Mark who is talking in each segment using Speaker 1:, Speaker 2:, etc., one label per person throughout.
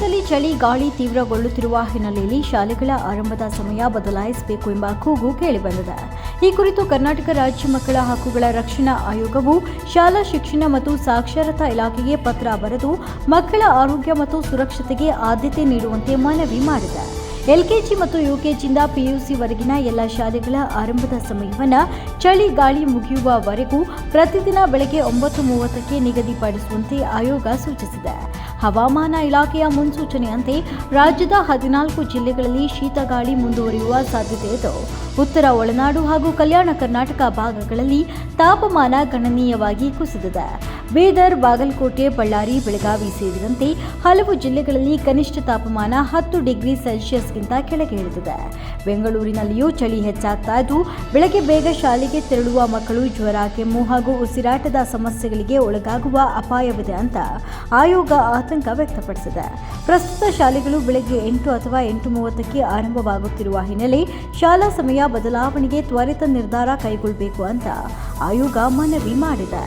Speaker 1: ರಾಜ್ಯದಲ್ಲಿ ಚಳಿ ಗಾಳಿ ತೀವ್ರಗೊಳ್ಳುತ್ತಿರುವ ಹಿನ್ನೆಲೆಯಲ್ಲಿ ಶಾಲೆಗಳ ಆರಂಭದ ಸಮಯ ಬದಲಾಯಿಸಬೇಕು ಎಂಬ ಕೂಗು ಕೇಳಿಬಂದಿದೆ. ಈ ಕುರಿತು ಕರ್ನಾಟಕ ರಾಜ್ಯ ಮಕ್ಕಳ ಹಕ್ಕುಗಳ ರಕ್ಷಣಾ ಆಯೋಗವು ಶಾಲಾ ಶಿಕ್ಷಣ ಮತ್ತು ಸಾಕ್ಷರತಾ ಇಲಾಖೆಗೆ ಪತ್ರ ಬರೆದು ಮಕ್ಕಳ ಆರೋಗ್ಯ ಮತ್ತು ಸುರಕ್ಷತೆಗೆ ಆದ್ಯತೆ ನೀಡುವಂತೆ ಮನವಿ ಮಾಡಿದೆ. ಎಲ್ಕೆಜಿ ಮತ್ತು ಯುಕೆಜಿಯಿಂದ ಪಿಯುಸಿವರೆಗಿನ ಎಲ್ಲ ಶಾಲೆಗಳ ಆರಂಭದ ಸಮಯವನ್ನು ಚಳಿ ಗಾಳಿ ಮುಗಿಯುವವರೆಗೂ ಪ್ರತಿದಿನ ಬೆಳಗ್ಗೆ 9:30ಕ್ಕೆ ನಿಗದಿಪಡಿಸುವಂತೆ ಆಯೋಗ ಸೂಚಿಸಿದೆ. ಹವಾಮಾನ ಇಲಾಖೆಯ ಮುನ್ಸೂಚನೆಯಂತೆ ರಾಜ್ಯದ 14 ಜಿಲ್ಲೆಗಳಲ್ಲಿ ಶೀತಗಾಳಿ ಮುಂದುವರಿಯುವ ಸಾಧ್ಯತೆ ಇದ್ದು, ಉತ್ತರ ಒಳನಾಡು ಹಾಗೂ ಕಲ್ಯಾಣ ಕರ್ನಾಟಕ ಭಾಗಗಳಲ್ಲಿ ತಾಪಮಾನ ಗಣನೀಯವಾಗಿ ಕುಸಿದಿದೆ. ಬೀದರ್, ಬಾಗಲಕೋಟೆ, ಬಳ್ಳಾರಿ, ಬೆಳಗಾವಿ ಸೇರಿದಂತೆ ಹಲವು ಜಿಲ್ಲೆಗಳಲ್ಲಿ ಕನಿಷ್ಠ ತಾಪಮಾನ 10 ಡಿಗ್ರಿ ಸೆಲ್ಸಿಯಸ್ಗಿಂತ ಕೆಳಗೆ ಇಳಿದಿದೆ. ಬೆಂಗಳೂರಿನಲ್ಲಿಯೂ ಚಳಿ ಹೆಚ್ಚಾಗ್ತಾ ಇದ್ದು, ಬೆಳಗ್ಗೆ ಬೇಗ ಶಾಲೆಗೆ ತೆರಳುವ ಮಕ್ಕಳು ಜ್ವರ, ಕೆಮ್ಮು ಹಾಗೂ ಉಸಿರಾಟದ ಸಮಸ್ಯೆಗಳಿಗೆ ಒಳಗಾಗುವ ಅಪಾಯವಿದೆ ಅಂತ ಆಯೋಗ ಆತಂಕ ವ್ಯಕ್ತಪಡಿಸಿದೆ. ಪ್ರಸ್ತುತ ಶಾಲೆಗಳು ಬೆಳಗ್ಗೆ 8 ಅಥವಾ 8:30ಕ್ಕೆ ಆರಂಭವಾಗುತ್ತಿರುವ ಹಿನ್ನೆಲೆ ಶಾಲಾ ಸಮಯ ಬದಲಾವಣೆಗೆ ತ್ವರಿತ ನಿರ್ಧಾರ ಕೈಗೊಳ್ಳಬೇಕು ಅಂತ ಆಯೋಗ ಮನವಿ ಮಾಡಿದೆ.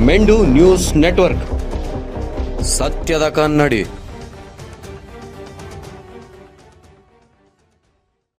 Speaker 2: ಮೆಂಡು ನ್ಯೂಸ್ ನೆಟ್ವರ್ಕ್, ಸತ್ಯದ ಕನ್ನಡಿ.